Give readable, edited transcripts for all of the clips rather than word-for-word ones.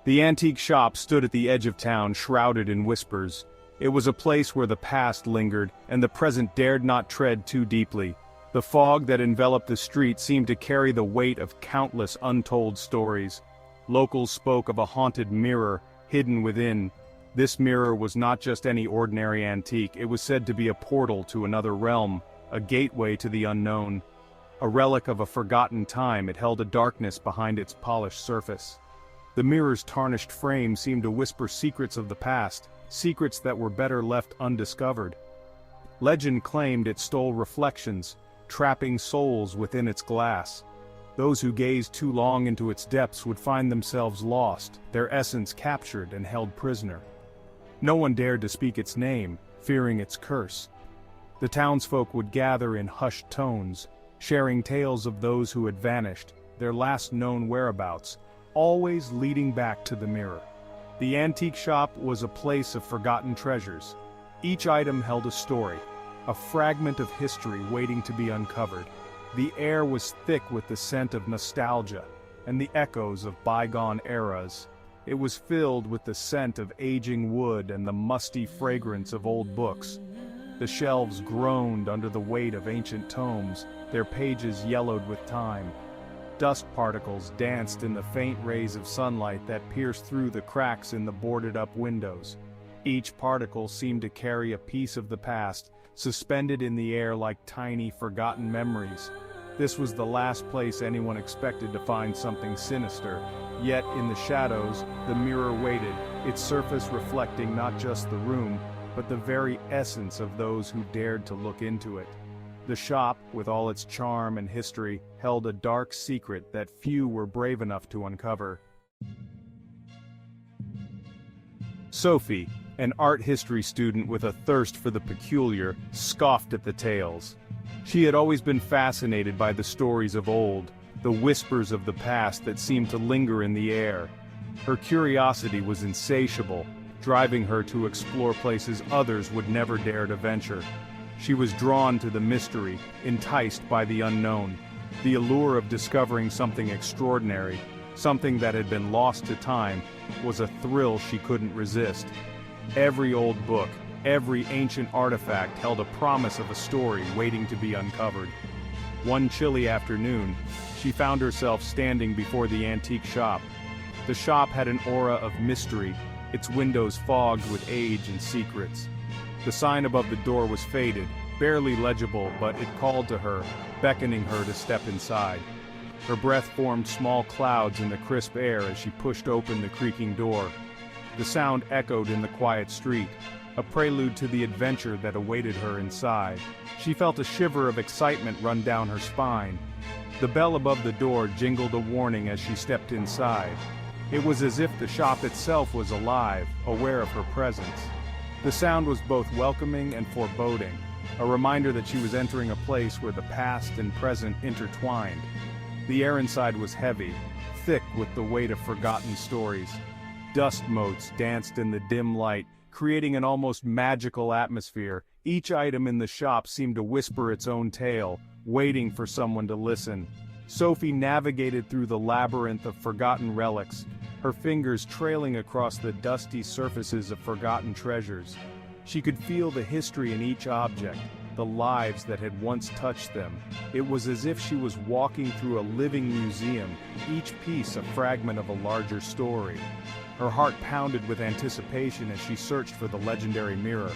The antique shop stood at the edge of town, shrouded in whispers. It was a place where the past lingered, and the present dared not tread too deeply. The fog that enveloped the street seemed to carry the weight of countless untold stories. Locals spoke of a haunted mirror, hidden within. This mirror was not just any ordinary antique, it was said to be a portal to another realm, a gateway to the unknown. A relic of a forgotten time, it held a darkness behind its polished surface. The mirror's tarnished frame seemed to whisper secrets of the past, secrets that were better left undiscovered. Legend claimed it stole reflections, trapping souls within its glass. Those who gazed too long into its depths would find themselves lost, their essence captured and held prisoner. No one dared to speak its name, fearing its curse. The townsfolk would gather in hushed tones, sharing tales of those who had vanished, their last known whereabouts, always leading back to the mirror. The antique shop was a place of forgotten treasures. Each item held a story, a fragment of history waiting to be uncovered. The air was thick with the scent of nostalgia and the echoes of bygone eras. It was filled with the scent of aging wood and the musty fragrance of old books. The shelves groaned under the weight of ancient tomes, their pages yellowed with time. Dust particles danced in the faint rays of sunlight that pierced through the cracks in the boarded-up windows. Each particle seemed to carry a piece of the past, suspended in the air like tiny, forgotten memories. This was the last place anyone expected to find something sinister. Yet, in the shadows, the mirror waited, its surface reflecting not just the room, but the very essence of those who dared to look into it. The shop, with all its charm and history, held a dark secret that few were brave enough to uncover. Sophie, an art history student with a thirst for the peculiar, scoffed at the tales. She had always been fascinated by the stories of old, the whispers of the past that seemed to linger in the air. Her curiosity was insatiable, driving her to explore places others would never dare to venture. She was drawn to the mystery, enticed by the unknown. The allure of discovering something extraordinary, something that had been lost to time, was a thrill she couldn't resist. Every old book, every ancient artifact held a promise of a story waiting to be uncovered. One chilly afternoon, she found herself standing before the antique shop. The shop had an aura of mystery, its windows fogged with age and secrets. The sign above the door was faded, barely legible, but it called to her, beckoning her to step inside. Her breath formed small clouds in the crisp air as she pushed open the creaking door. The sound echoed in the quiet street, a prelude to the adventure that awaited her inside. She felt a shiver of excitement run down her spine. The bell above the door jingled a warning as she stepped inside. It was as if the shop itself was alive, aware of her presence. The sound was both welcoming and foreboding, a reminder that she was entering a place where the past and present intertwined. The air inside was heavy, thick with the weight of forgotten stories. Dust motes danced in the dim light, creating an almost magical atmosphere. Each item in the shop seemed to whisper its own tale, waiting for someone to listen. Sophie navigated through the labyrinth of forgotten relics, her fingers trailing across the dusty surfaces of forgotten treasures. She could feel the history in each object, the lives that had once touched them. It was as if she was walking through a living museum, each piece a fragment of a larger story. Her heart pounded with anticipation as she searched for the legendary mirror.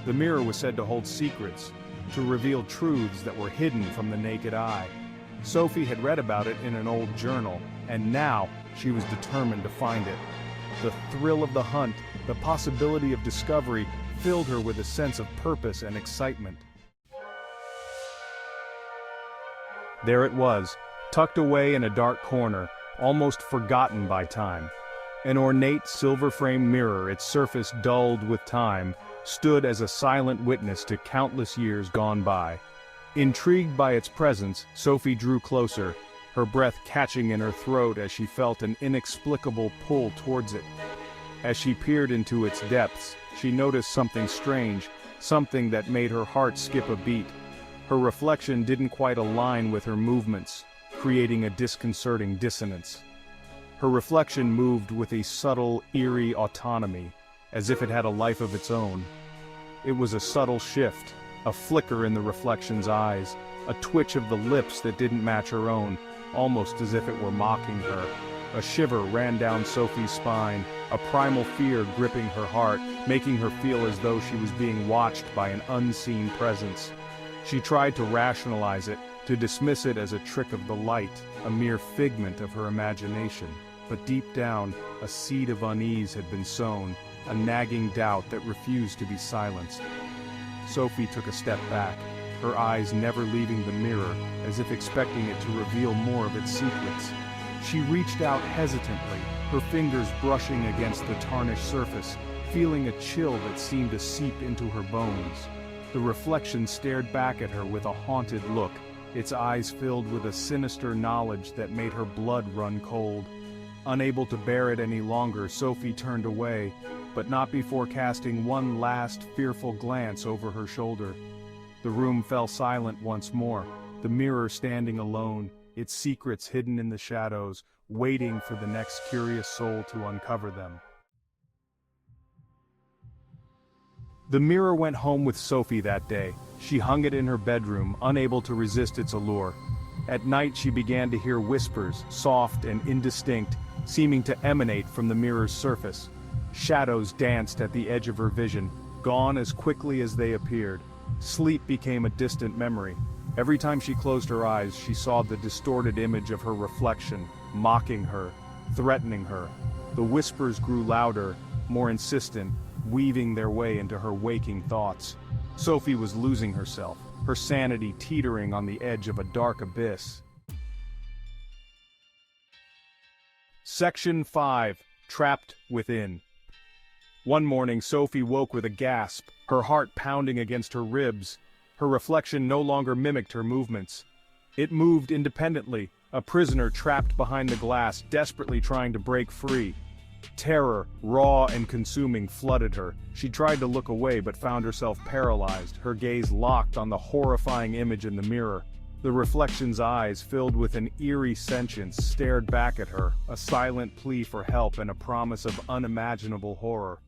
The mirror was said to hold secrets, to reveal truths that were hidden from the naked eye. Sophie had read about it in an old journal, and now she was determined to find it. The thrill of the hunt, the possibility of discovery, filled her with a sense of purpose and excitement. There it was, tucked away in a dark corner, almost forgotten by time. An ornate silver-framed mirror, its surface dulled with time, stood as a silent witness to countless years gone by. Intrigued by its presence, Sophie drew closer, her breath catching in her throat as she felt an inexplicable pull towards it. As she peered into its depths, she noticed something strange, something that made her heart skip a beat. Her reflection didn't quite align with her movements, creating a disconcerting dissonance. Her reflection moved with a subtle, eerie autonomy, as if it had a life of its own. It was a subtle shift, a flicker in the reflection's eyes, a twitch of the lips that didn't match her own, almost as if it were mocking her. A shiver ran down Sophie's spine, a primal fear gripping her heart, making her feel as though she was being watched by an unseen presence. She tried to rationalize it, to dismiss it as a trick of the light, a mere figment of her imagination. But deep down, a seed of unease had been sown, a nagging doubt that refused to be silenced. Sophie took a step back, her eyes never leaving the mirror, as if expecting it to reveal more of its secrets. She reached out hesitantly, her fingers brushing against the tarnished surface, feeling a chill that seemed to seep into her bones. The reflection stared back at her with a haunted look, its eyes filled with a sinister knowledge that made her blood run cold. Unable to bear it any longer, Sophie turned away, but not before casting one last fearful glance over her shoulder. The room fell silent once more, the mirror standing alone, its secrets hidden in the shadows, waiting for the next curious soul to uncover them. The mirror went home with Sophie that day. She hung it in her bedroom, unable to resist its allure. At night she began to hear whispers, soft and indistinct, seeming to emanate from the mirror's surface. Shadows danced at the edge of her vision, gone as quickly as they appeared. Sleep became a distant memory. Every time she closed her eyes, she saw the distorted image of her reflection, mocking her, threatening her. The whispers grew louder, more insistent, weaving their way into her waking thoughts. Sophie was losing herself, her sanity teetering on the edge of a dark abyss. Section 5. Trapped Within. One morning, Sophie woke with a gasp, her heart pounding against her ribs. Her reflection no longer mimicked her movements. It moved independently, a prisoner trapped behind the glass, desperately trying to break free. Terror, raw and consuming, flooded her. She tried to look away but found herself paralyzed, her gaze locked on the horrifying image in the mirror. The reflection's eyes, filled with an eerie sentience, stared back at her, a silent plea for help and a promise of unimaginable horror.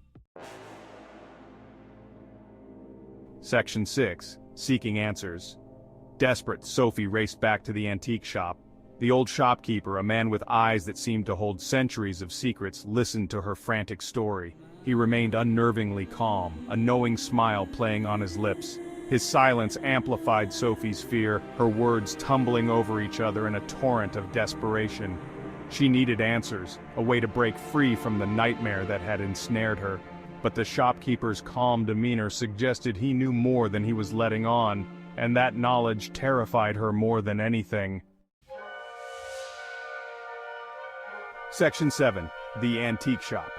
Section 6. Seeking Answers. Desperate, Sophie raced back to the antique shop. The old shopkeeper, a man with eyes that seemed to hold centuries of secrets, listened to her frantic story. He remained unnervingly calm, a knowing smile playing on his lips. His silence amplified Sophie's fear, her words tumbling over each other in a torrent of desperation. She needed answers, a way to break free from the nightmare that had ensnared her. But the shopkeeper's calm demeanor suggested he knew more than he was letting on, and that knowledge terrified her more than anything. Section 7. The Antique Shop.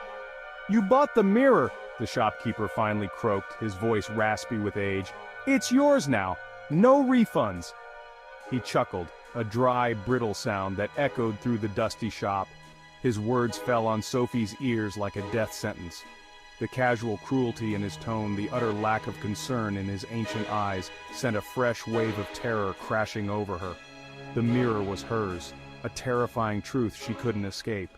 "You bought the mirror," the shopkeeper finally croaked, his voice raspy with age. "It's yours now. No refunds." He chuckled, a dry, brittle sound that echoed through the dusty shop. His words fell on Sophie's ears like a death sentence. The casual cruelty in his tone, the utter lack of concern in his ancient eyes, sent a fresh wave of terror crashing over her. The mirror was hers, a terrifying truth she couldn't escape.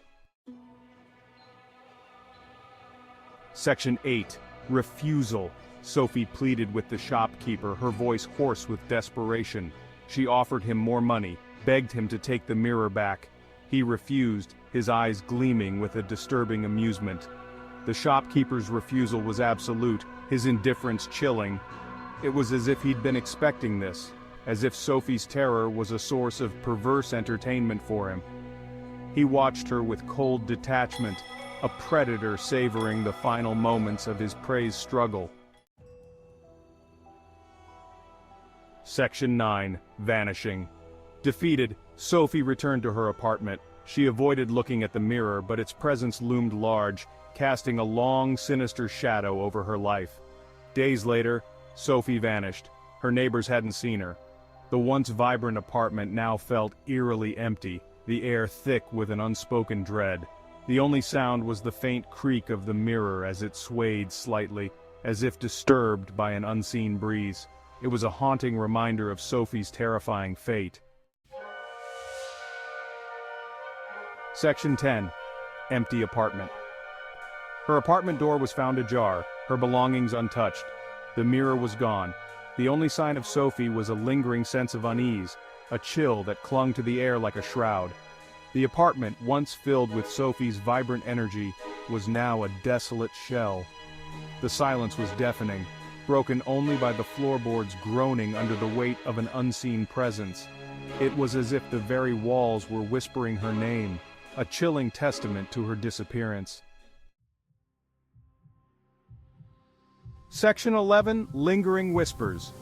Section 8. Refusal. Sophie pleaded with the shopkeeper, her voice hoarse with desperation. She offered him more money, begged him to take the mirror back. He refused, his eyes gleaming with a disturbing amusement. The shopkeeper's refusal was absolute, his indifference chilling. It was as if he'd been expecting this, as if Sophie's terror was a source of perverse entertainment for him. He watched her with cold detachment, a predator savoring the final moments of his prey's struggle. Section 9. Vanishing. Defeated, Sophie returned to her apartment. She avoided looking at the mirror, but its presence loomed large, casting a long, sinister shadow over her life. Days later, Sophie vanished. Her neighbors hadn't seen her. The once vibrant apartment now felt eerily empty, the air thick with an unspoken dread. The only sound was the faint creak of the mirror as it swayed slightly, as if disturbed by an unseen breeze. It was a haunting reminder of Sophie's terrifying fate. Section 10. Empty apartment. Her apartment door was found ajar, her belongings untouched. The mirror was gone. The only sign of Sophie was a lingering sense of unease, a chill that clung to the air like a shroud. The apartment, once filled with Sophie's vibrant energy, was now a desolate shell. The silence was deafening, broken only by the floorboards groaning under the weight of an unseen presence. It was as if the very walls were whispering her name, a chilling testament to her disappearance. Section 11. Lingering Whispers.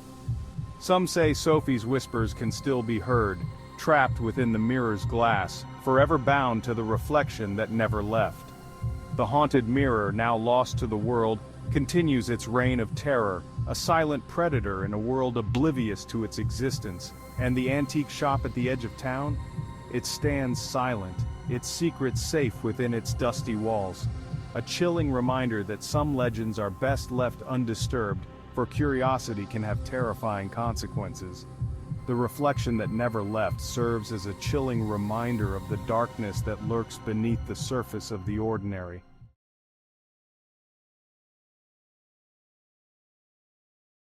Some say Sophie's whispers can still be heard, trapped within the mirror's glass, forever bound to the reflection that never left. The haunted mirror, now lost to the world, continues its reign of terror, a silent predator in a world oblivious to its existence. And the antique shop at the edge of town? It stands silent, its secrets safe within its dusty walls. A chilling reminder that some legends are best left undisturbed, for curiosity can have terrifying consequences. The reflection that never left serves as a chilling reminder of the darkness that lurks beneath the surface of the ordinary.